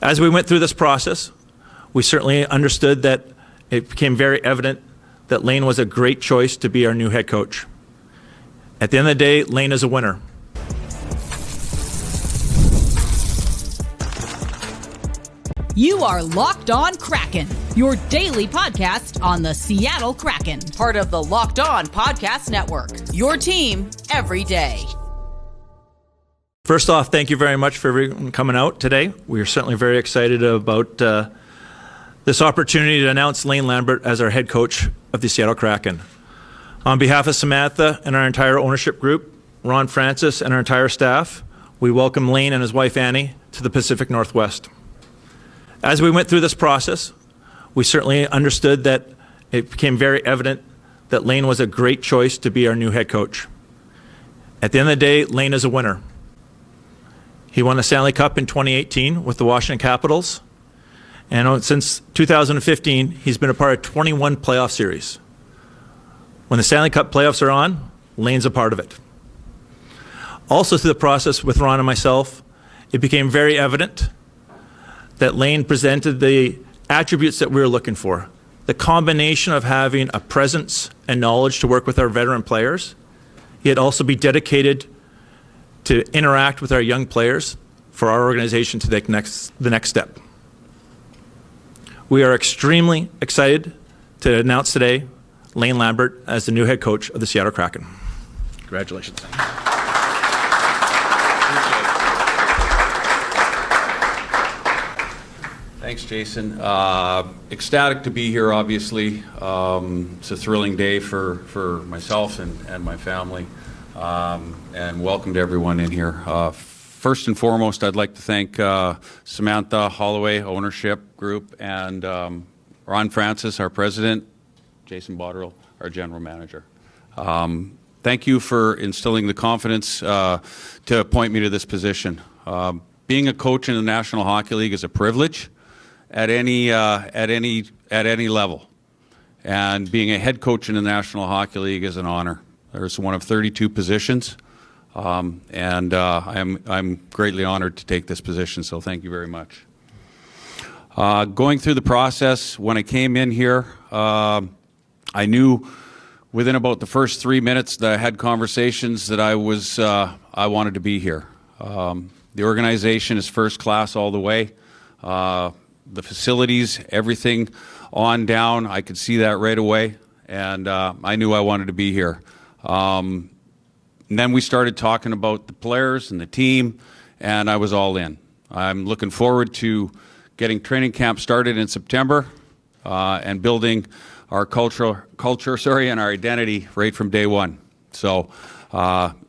As we went through this process, we certainly understood that it became very evident that Lane was a great choice to be our new head coach. At the end of the day, Lane is a winner. You are Locked On Kraken, your daily podcast on the Seattle Kraken, part of the Locked On Podcast Network, your team every day. First off, thank you very much for everyone coming out today. We are certainly very excited about this opportunity to announce Lane Lambert as our head coach of the Seattle Kraken. On behalf of Samantha and our entire ownership group, Ron Francis and our entire staff, we welcome Lane and his wife Annie to the Pacific Northwest. As we went through this process, we certainly understood that it became very evident that Lane was a great choice to be our new head coach. At the end of the day, Lane is a winner. He won the Stanley Cup in 2018 with the Washington Capitals, and since 2015, he's been a part of 21 playoff series. When the Stanley Cup playoffs are on, Lane's a part of it. Also through the process with Ron and myself, it became very evident that Lane presented the attributes that we were looking for. The combination of having a presence and knowledge to work with our veteran players, yet also be dedicated to interact with our young players for our organization to take the next step. We are extremely excited to announce today Lane Lambert as the new head coach of the Seattle Kraken. Congratulations. Thanks, Jason. Ecstatic to be here, obviously. It's a thrilling day for myself and my family. And welcome to everyone in here. First and foremost, I'd like to thank Samantha Holloway, ownership group, and Ron Francis, our president, Jason Botterill, our general manager. Thank you for instilling the confidence to appoint me to this position. Being a coach in the National Hockey League is a privilege at any level, and being a head coach in the National Hockey League is an honor. There's one of 32 positions, and I'm greatly honored to take this position. So thank you very much. Going through the process, when I came in here, I knew within about the first 3 minutes that I had conversations that I wanted to be here. The organization is first class all the way. The facilities, everything on down, I could see that right away, and I knew I wanted to be here. And then we started talking about the players and the team, and I was all in. I'm looking forward to getting training camp started in September and building our culture and our identity right from day one. So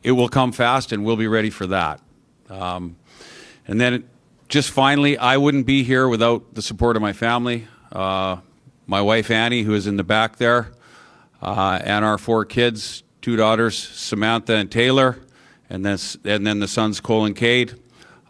it will come fast, and we'll be ready for that. And then just finally, I wouldn't be here without the support of my family, my wife Annie, who is in the back there, and our 4 kids, 2 daughters, Samantha and Taylor, and then the sons Cole and Cade.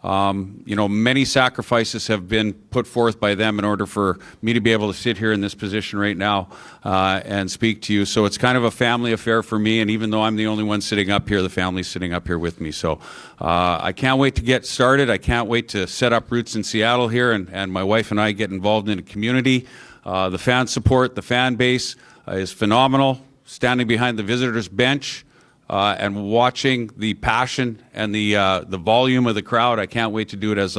Many sacrifices have been put forth by them in order for me to be able to sit here in this position right now and speak to you. So it's kind of a family affair for me, and even though I'm the only one sitting up here, the family's sitting up here with me. So I can't wait to get started. I can't wait to set up roots in Seattle here, and my wife and I get involved in the community. The fan support, the fan base is phenomenal. Standing behind the visitors' bench, and watching the passion and the volume of the crowd, I can't wait to do it as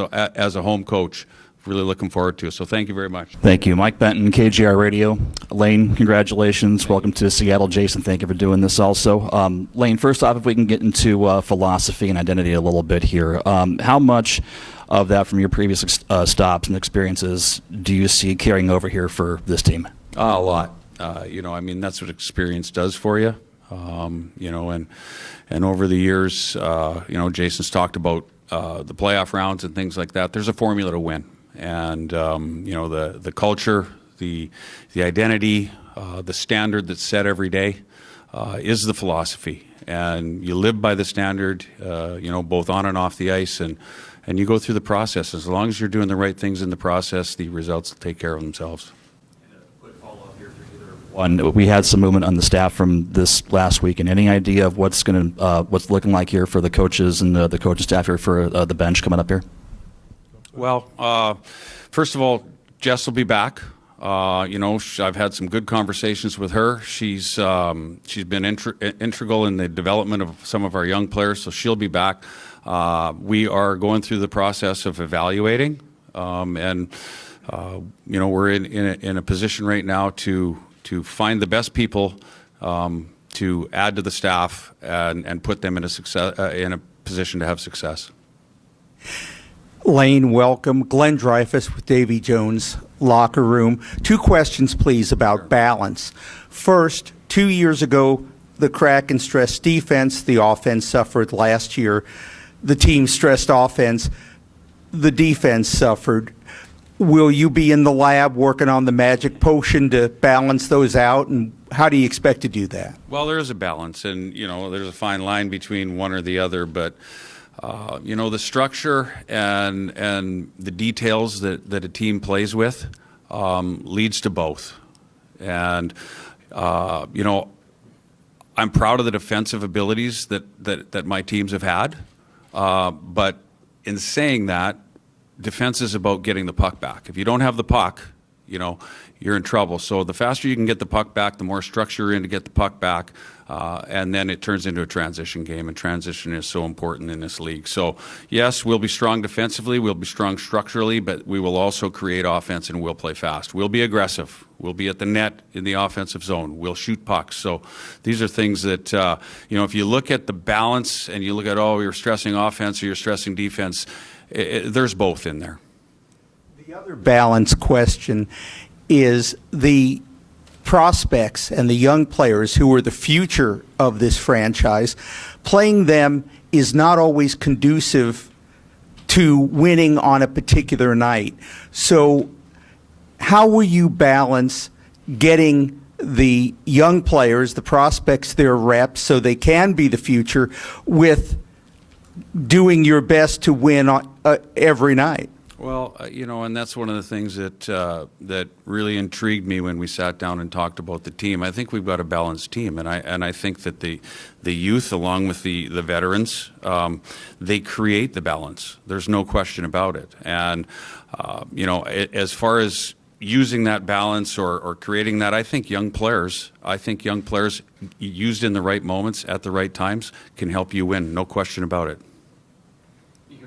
a home coach. Really looking forward to it. So thank you very much. Thank you. Mike Benton, KGR Radio. Lane, congratulations. Welcome to Seattle. Jason, thank you for doing this also. Lane, first off, if we can get into philosophy and identity a little bit here. How much of that from your previous stops and experiences do you see carrying over here for this team? A lot. That's what experience does for you. And over the years, Jason's talked about the playoff rounds and things like that. There's a formula to win, and the culture, the identity, the standard that's set every day is the philosophy, and you live by the standard, both on and off the ice, and you go through the process. As long as you're doing the right things in the process, the results will take care of themselves. We had some movement on the staff from this last week, and any idea of what's looking like here for the coaches and the coaching staff here for the bench coming up here? Well, first of all, Jess will be back. I've had some good conversations with her. She's been integral in the development of some of our young players, so she'll be back. We are going through the process of evaluating, and we're in a position right now to find the best people to add to the staff and put them in a position to have success. Lane, welcome. Glenn Dreyfus with Davy Jones Locker Room. 2 questions, please, about balance. First, 2 years ago, the Kraken stressed defense. The offense suffered. Last year, the team stressed offense. The defense suffered. Will you be in the lab working on the magic potion to balance those out, and how do you expect to do that? Well, there is a balance, and there's a fine line between one or the other, but the structure and the details that a team plays with leads to both. And I'm proud of the defensive abilities that my teams have had, but in saying that, defense is about getting the puck back. If you don't have the puck, you're in trouble. So the faster you can get the puck back, the more structure you're in to get the puck back, and then it turns into a transition game, and transition is so important in this league. So yes, we'll be strong defensively, we'll be strong structurally, but we will also create offense, and we'll play fast. We'll be aggressive. We'll be at the net in the offensive zone. We'll shoot pucks. So these are things that, if you look at the balance and you look at, you're stressing offense or you're stressing defense, there's both in there. The other balance question is the prospects and the young players who are the future of this franchise. Playing them is not always conducive to winning on a particular night. So how will you balance getting the young players, the prospects, their reps, so they can be the future, with doing your best to win every night? Well, and that's one of the things that really intrigued me when we sat down and talked about the team. I think we've got a balanced team, and I think that the youth, along with the veterans, they create the balance. There's no question about it. And as far as using that balance or creating that, I think young players used in the right moments at the right times can help you win. No question about it.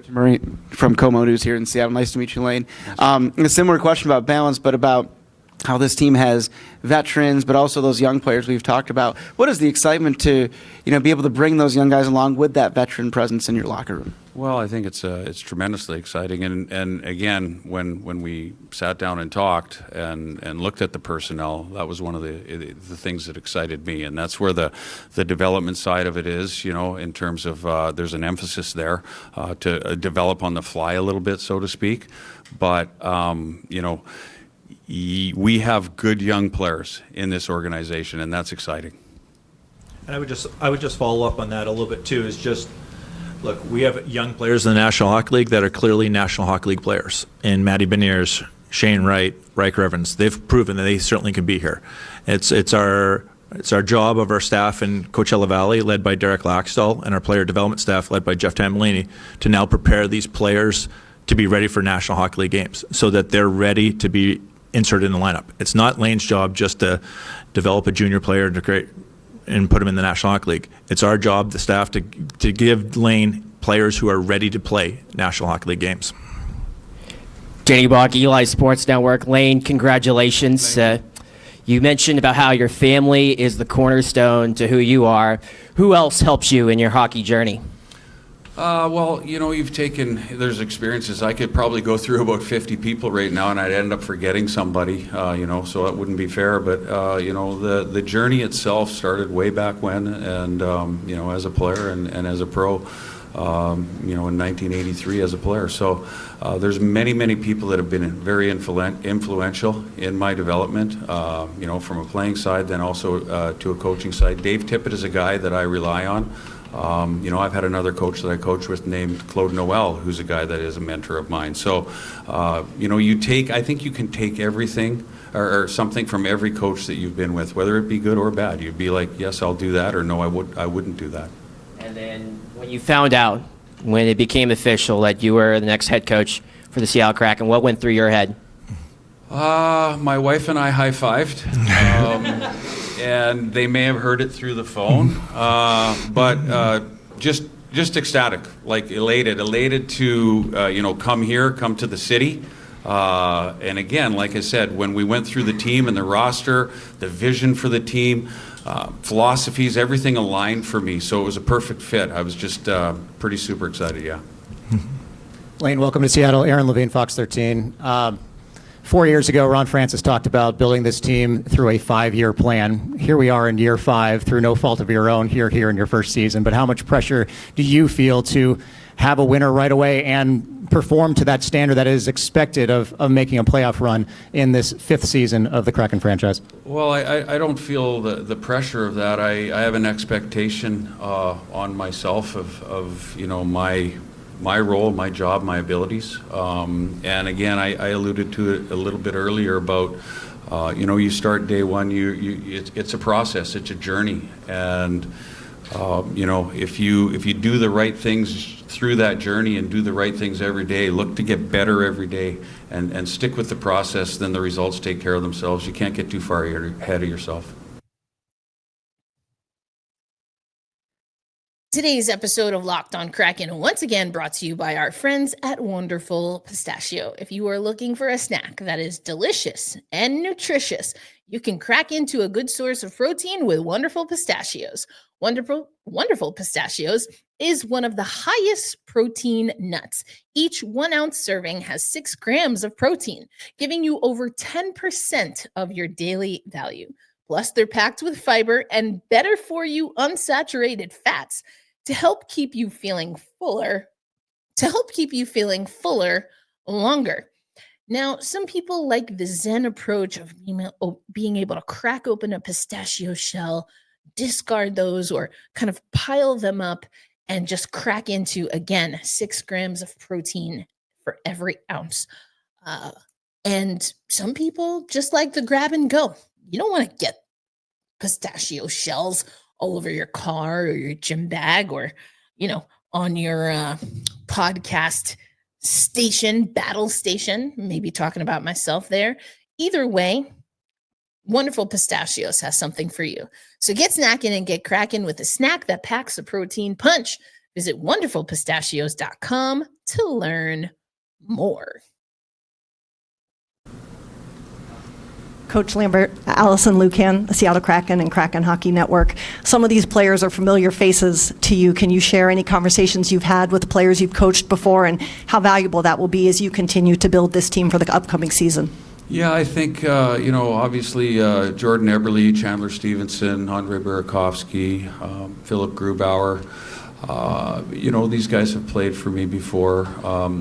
Murray from Como News here in Seattle. Nice to meet you, Lane. A similar question about balance, but about how this team has veterans, but also those young players we've talked about. What is the excitement to, be able to bring those young guys along with that veteran presence in your locker room? Well, I think it's tremendously exciting, and again, when we sat down and talked and looked at the personnel, that was one of the things that excited me, and that's where the development side of it is. In terms of there's an emphasis there to develop on the fly a little bit, so to speak, but we have good young players in this organization, and that's exciting. And I would just follow up on that a little bit too. Is just, look, we have young players in the National Hockey League that are clearly National Hockey League players. And Matty Beniers, Shane Wright, Riker Evans, they've proven that they certainly can be here. It's our job of our staff in Coachella Valley, led by Derek Laxdal, and our player development staff, led by Jeff Tambolini, to now prepare these players to be ready for National Hockey League games, so that they're ready to be inserted in the lineup. It's not Lane's job just to develop a junior player to create and put him in the National Hockey League. It's our job, the staff, to give Lane players who are ready to play National Hockey League games. Danny Bach, Eli Sports Network. Lane, congratulations. You mentioned about how your family is the cornerstone to who you are. Who else helps you in your hockey journey? Well, there's experiences. I could probably go through about 50 people right now, and I'd end up forgetting somebody, so that wouldn't be fair. But, the journey itself started way back when, and, as a player and as a pro, in 1983 as a player. So there's many, many people that have been very influential in my development, from a playing side, then also to a coaching side. Dave Tippett is a guy that I rely on. I've had another coach that I coach with named Claude Noel, who's a guy that is a mentor of mine. So, I think you can take everything or something from every coach that you've been with, whether it be good or bad. You'd be like, yes, I'll do that, or no, I wouldn't do that. And then when you found out, when it became official that you were the next head coach for the Seattle Kraken? What went through your head? My wife and I high-fived, and they may have heard it through the phone, but just ecstatic, like elated to come to the city. And again, like I said, when we went through the team and the roster, the vision for the team, philosophies, everything aligned for me. So it was a perfect fit. I was just pretty super excited, yeah. Lane, welcome to Seattle. Aaron Levine, Fox 13. 4 years ago, Ron Francis talked about building this team through a 5-year plan. Here we are in year 5, through no fault of your own, here in your first season. But how much pressure do you feel to have a winner right away and perform to that standard that is expected of making a playoff run in this 5th season of the Kraken franchise? Well, I don't feel the pressure of that. I have an expectation on myself of my role, my job, my abilities. And again, I alluded to it a little bit earlier about, you start day one, it's a process, it's a journey. And, if you do the right things through that journey and do the right things every day, look to get better every day and stick with the process, then the results take care of themselves. You can't get too far ahead of yourself. Today's episode of Locked On Kraken once again brought to you by our friends at Wonderful Pistachio. If you are looking for a snack that is delicious and nutritious, you can crack into a good source of protein with Wonderful Pistachios. Wonderful Pistachios is one of the highest protein nuts. Each 1 ounce serving has 6 grams of protein, giving you over 10% of your daily value. Plus, they're packed with fiber and better for you unsaturated fats to help keep you feeling fuller, longer. Now, some people like the Zen approach of being able to crack open a pistachio shell, discard those, or kind of pile them up and just crack into, again, 6 grams of protein for every ounce. And some people just like the grab and go. You don't want to get pistachio shells all over your car or your gym bag or, on your podcast station, battle station, maybe talking about myself there. Either way, Wonderful Pistachios has something for you. So get snacking and get cracking with a snack that packs a protein punch. Visit wonderfulpistachios.com to learn more. Coach Lambert, Allison Lucan, the Seattle Kraken and Kraken Hockey Network. Some of these players are familiar faces to you. Can you share any conversations you've had with the players you've coached before and how valuable that will be as you continue to build this team for the upcoming season? Yeah, I think, obviously Jordan Eberle, Chandler Stevenson, Andre Burakovsky, Philip Grubauer, these guys have played for me before.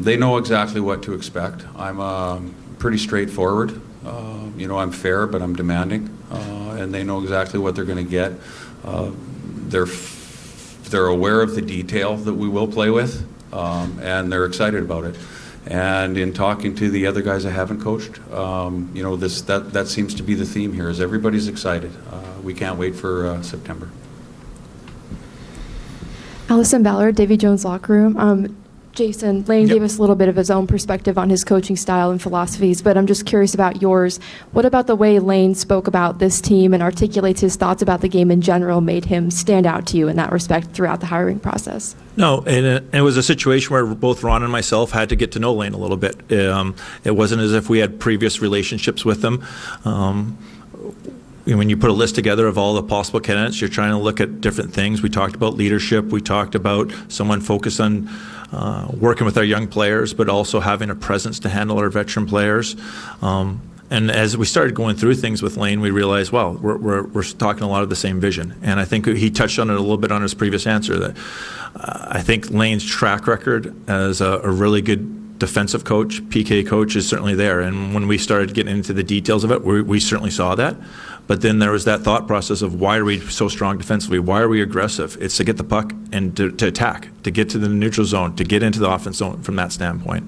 They know exactly what to expect. I'm pretty straightforward. I'm fair, but I'm demanding, and they know exactly what they're going to get. They're aware of the detail that we will play with, and they're excited about it. And in talking to the other guys I haven't coached, that seems to be the theme here. Is everybody's excited? We can't wait for September. Allison Ballard, Davy Jones locker room. Jason, Lane gave us a little bit of his own perspective on his coaching style and philosophies, but I'm just curious about yours. What about the way Lane spoke about this team and articulates his thoughts about the game in general made him stand out to you in that respect throughout the hiring process? No, and it was a situation where both Ron and myself had to get to know Lane a little bit. It wasn't as if we had previous relationships with him. When you put a list together of all the possible candidates, you're trying to look at different things. We talked about leadership. We talked about someone focused on working with our young players, but also having a presence to handle our veteran players. And as we started going through things with Lane, we realized, well, we're talking a lot of the same vision. And I think he touched on it a little bit on his previous answer, that I think Lane's track record as a really good defensive coach, PK coach, is certainly there. And when we started getting into the details of it, we certainly saw that. But then there was that thought process of, why are we so strong defensively? Why are we aggressive? It's to get the puck and to attack, to get to the neutral zone, to get into the offense zone from that standpoint.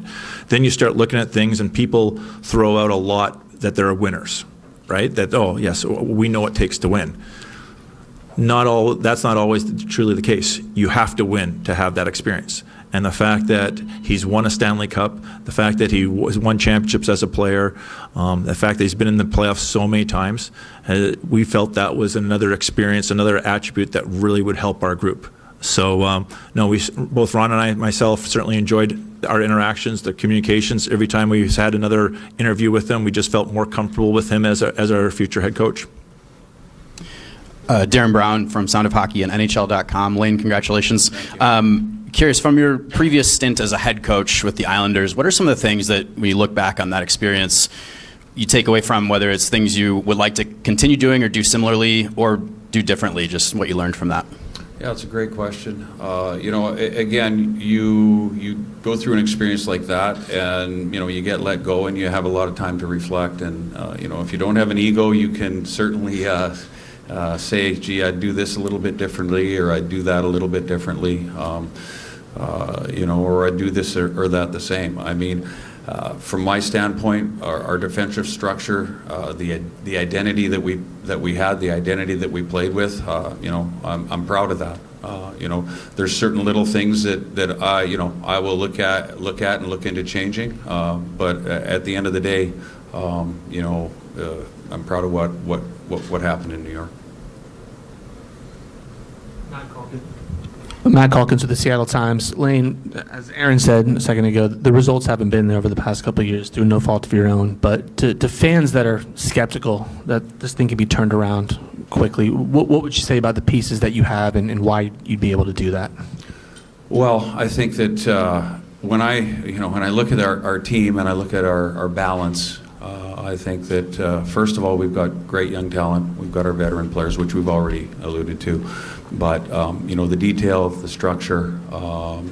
Then you start looking at things, and people throw out a lot that there are winners, right? That, oh, yes, we know what it takes to win. That's not always truly the case. You have to win to have that experience. And the fact that he's won a Stanley Cup, the fact that he won championships as a player, the fact that he's been in the playoffs so many times, we felt that was another experience, another attribute that really would help our group. So, no, both Ron and I, myself, certainly enjoyed our interactions, the communications. Every time we had another interview with him, we just felt more comfortable with him as our future head coach. Darren Brown from Sound of Hockey and NHL.com. Lane, congratulations. Curious, from your previous stint as a head coach with the Islanders, what are some of the things that, when you look back on that experience, you take away from, whether it's things you would like to continue doing or do similarly or do differently, just what you learned from that? Yeah, it's a great question. Again, you go through an experience like that, and you get let go, and you have a lot of time to reflect. And if you don't have an ego, you can certainly say, "Gee, I'd do this a little bit differently, or I'd do that a little bit differently, or I'd do this or that the same." I mean, from my standpoint, our defensive structure, the identity that we had, the identity that we played with, I'm proud of that. There's certain little things that I will look at and look into changing. But at the end of the day, I'm proud of what happened in New York. Matt Calkins with the Seattle Times. Lane, as Aaron said a second ago, the results haven't been there over the past couple of years through no fault of your own. But to fans that are skeptical that this thing can be turned around quickly, what would you say about the pieces that you have and why you'd be able to do that? Well, I think that when I look at our team and I look at our balance, I think that first of all, we've got great young talent. We've got our veteran players, which we've already alluded to. But the detail, the structure,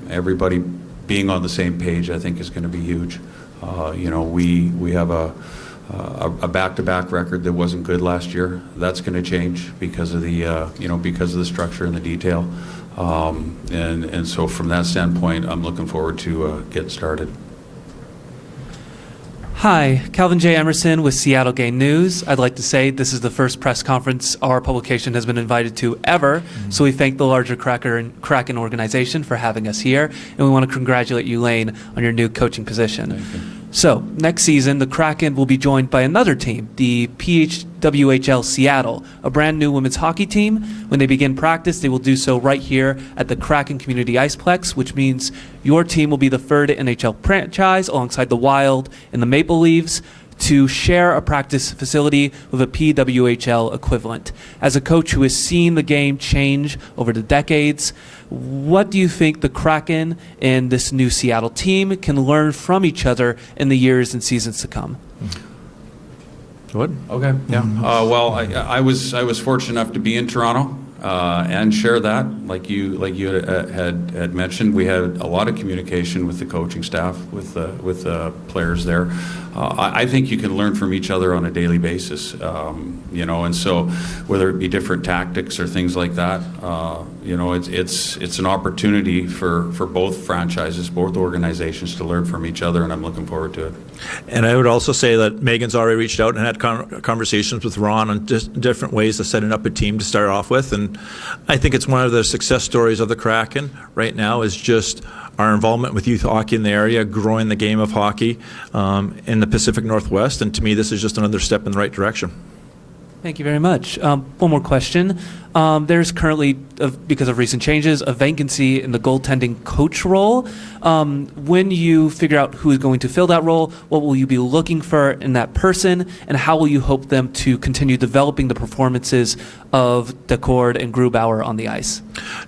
everybody being on the same page, I think is going to be huge. We have a back-to-back record that wasn't good last year. That's going to change because of the structure and the detail. And so from that standpoint, I'm looking forward to getting started. Hi, Calvin J. Emerson with Seattle Game News. I'd like to say this is the first press conference our publication has been invited to ever, so we thank the larger Kraken organization for having us here, and we want to congratulate you, Lane, on your new coaching position. Thank you. So, next season, the Kraken will be joined by another team, the PWHL Seattle, a brand new women's hockey team. When they begin practice, they will do so right here at the Kraken Community Iceplex, which means your team will be the third NHL franchise alongside the Wild and the Maple Leafs to share a practice facility with a PWHL equivalent. As a coach who has seen the game change over the decades, what do you think the Kraken and this new Seattle team can learn from each other in the years and seasons to come? What? Okay. Yeah. Well, I was fortunate enough to be in Toronto and share that. Like you had mentioned, we had a lot of communication with the coaching staff, with the players there. I think you can learn from each other on a daily basis, and so whether it be different tactics or things like that, it's an opportunity for both franchises, both organizations to learn from each other, and I'm looking forward to it. And I would also say that Megan's already reached out and had conversations with Ron on different ways of setting up a team to start off with, and I think it's one of the success stories of the Kraken right now is just our involvement with youth hockey in the area, growing the game of hockey in the Pacific Northwest, and to me this is just another step in the right direction. Thank you very much. One more question. There's currently, because of recent changes, a vacancy in the goaltending coach role. When you figure out who is going to fill that role, what will you be looking for in that person, and how will you hope them to continue developing the performances of Decord and Grubauer on the ice?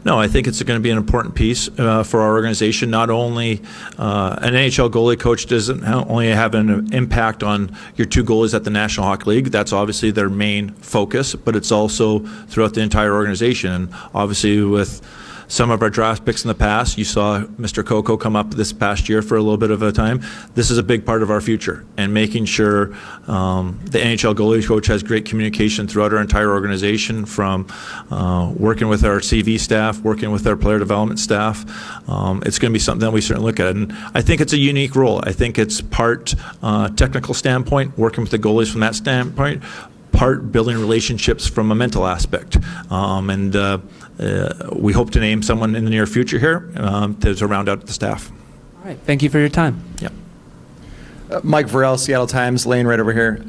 No, I think it's going to be an important piece for our organization. Not only an NHL goalie coach doesn't only have an impact on your two goalies at the National Hockey League. That's obviously their main focus, but it's also throughout the entire organization. And obviously with some of our draft picks in the past, you saw Mr. Coco come up this past year for a little bit of a time. This is a big part of our future, and making sure the NHL goalie coach has great communication throughout our entire organization, from working with our CV staff, working with our player development staff. It's going to be something that we certainly look at, and I think it's a unique role. I think it's part technical standpoint, working with the goalies from that standpoint, part building relationships from a mental aspect. We hope to name someone in the near future here to round out the staff. All right. Thank you for your time. Yeah. Mike Varell, Seattle Times, Lane right over here.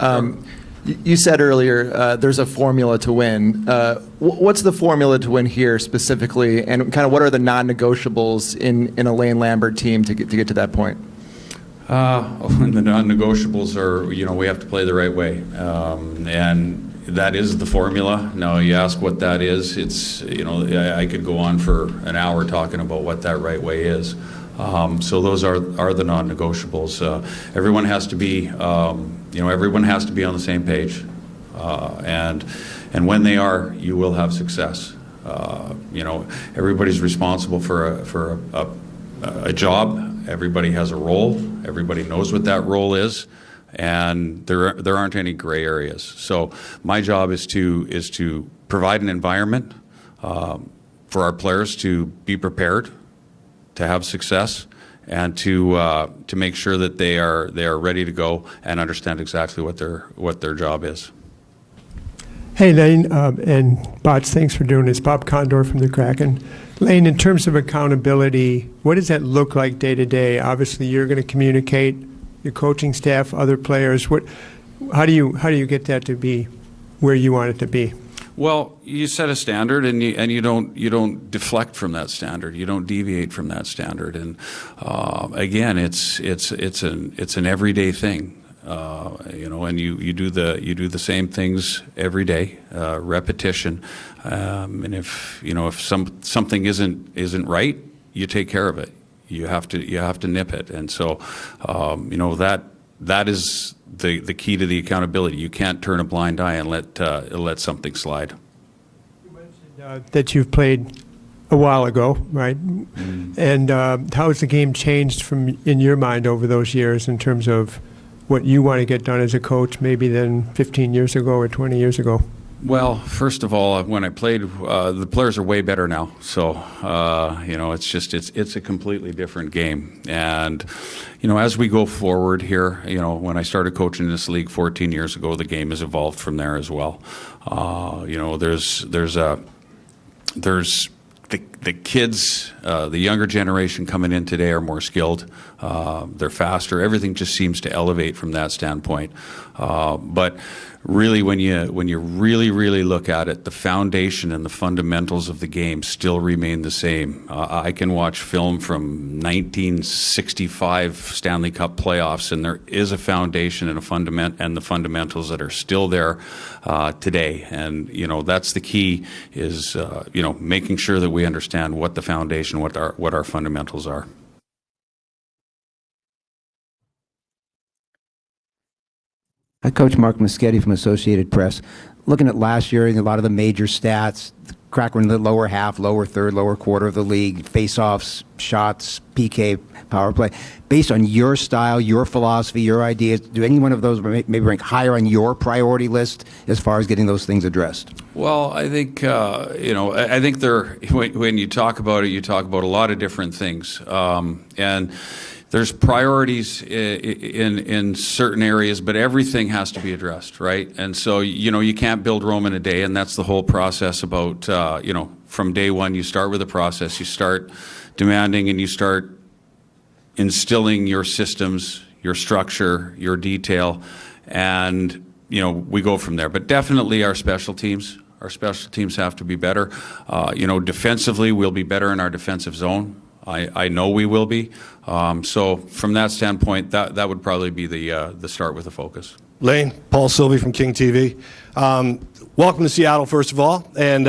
You said earlier there's a formula to win. What's the formula to win here specifically, and kind of what are the non-negotiables in a Lane Lambert team to get to that point? The non-negotiables are, we have to play the right way, and that is the formula. Now, you ask what that is. It's, I could go on for an hour talking about what that right way is. So those are the non-negotiables. Everyone has to be, everyone has to be on the same page, and when they are, you will have success. Everybody's responsible for a job. Everybody has a role. Everybody knows what that role is, and there aren't any gray areas. So my job is to provide an environment for our players to be prepared, to have success, and to make sure that they are ready to go and understand exactly what their job is. Hey, Lane, and Bots, thanks for doing this. Bob Condor from the Kraken. Lane, in terms of accountability, what does that look like day to day? Obviously, you're going to communicate, your coaching staff, other players. How do you get that to be where you want it to be? Well, you set a standard, and you don't deflect from that standard. You don't deviate from that standard. And again, it's an everyday thing. And you do the same things every day, repetition. And if something isn't right, you take care of it. You have to nip it. And so that is the key to the accountability. You can't turn a blind eye and let something slide. You mentioned that you've played a while ago, right? Mm. And how has the game changed in your mind over those years in terms of what you want to get done as a coach, maybe than 15 years ago or 20 years ago? Well, first of all, when I played, the players are way better now. So, it's a completely different game. And, as we go forward here, when I started coaching this league 14 years ago, the game has evolved from there as well. There's the kids, the younger generation coming in today are more skilled. They're faster. Everything just seems to elevate from that standpoint. But really, when you really look at it, the foundation and the fundamentals of the game still remain the same. I can watch film from 1965 Stanley Cup playoffs, and there is a foundation and the fundamentals that are still there today. And that's the key, is making sure that we understand what the foundation, what our fundamentals are. Coach Mark Muschietti from Associated Press. Looking at last year and a lot of the major stats, the Kraken were in the lower half, lower third, lower quarter of the league, face-offs, shots, PK, power play. Based on your style, your philosophy, your ideas, do any one of those maybe rank higher on your priority list as far as getting those things addressed? Well, I think I think when you talk about it, you talk about a lot of different things, and there's priorities in certain areas, but everything has to be addressed, right? And so, you can't build Rome in a day, and that's the whole process about, from day one, you start with a process, you start demanding and you start instilling your systems, your structure, your detail, and, we go from there. But definitely our special teams have to be better. Defensively, we'll be better in our defensive zone. I know we will be. So from that standpoint, that would probably be the start with the focus. Lane, Paul Sylvie from King TV. Welcome to Seattle, first of all. And,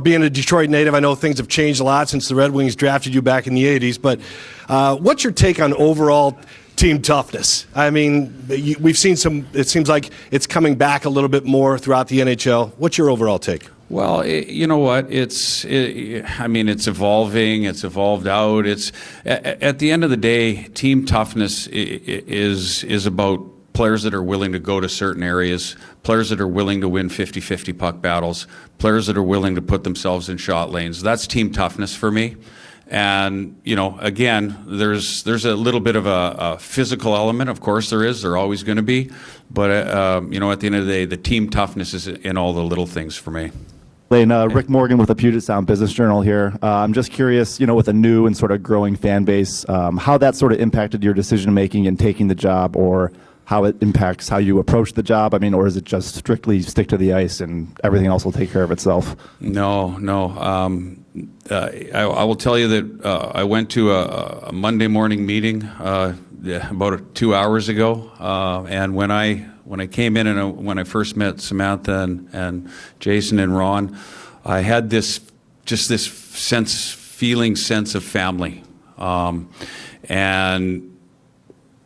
being a Detroit native, I know things have changed a lot since the Red Wings drafted you back in the 80s. But what's your take on overall team toughness? I mean, we've seen it seems like it's coming back a little bit more throughout the NHL. What's your overall take? Well, you know what? It's evolving. It's evolved out. At the end of the day, team toughness is about players that are willing to go to certain areas, players that are willing to win 50-50 puck battles, players that are willing to put themselves in shot lanes. That's team toughness for me. And, you know, again, there's a little bit of a physical element. Of course there is. There always going to be. But, you know, at the end of the day, the team toughness is in all the little things for me. Lane, Rick Morgan with the Puget Sound Business Journal here. I'm just curious, you know, with a new and sort of growing fan base, how that sort of impacted your decision making in taking the job, or how it impacts how you approach the job. I mean, or is it just strictly stick to the ice and everything else will take care of itself? No. I will tell you that I went to a Monday morning meeting about 2 hours ago, and when I came in and when I first met Samantha and Jason and Ron, I had this sense of family, and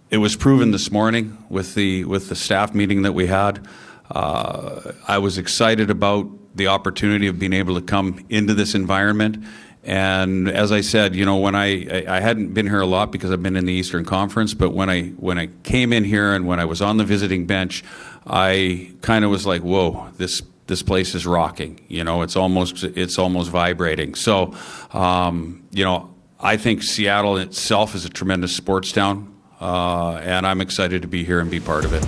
it was proven this morning with the staff meeting that we had. I was excited about the opportunity of being able to come into this environment. And as I said, you know, when I hadn't been here a lot because I've been in the Eastern Conference, but when I came in here and when I was on the visiting bench, I kind of was like, whoa, this place is rocking. You know, it's almost vibrating. So, you know, I think Seattle itself is a tremendous sports town, and I'm excited to be here and be part of it.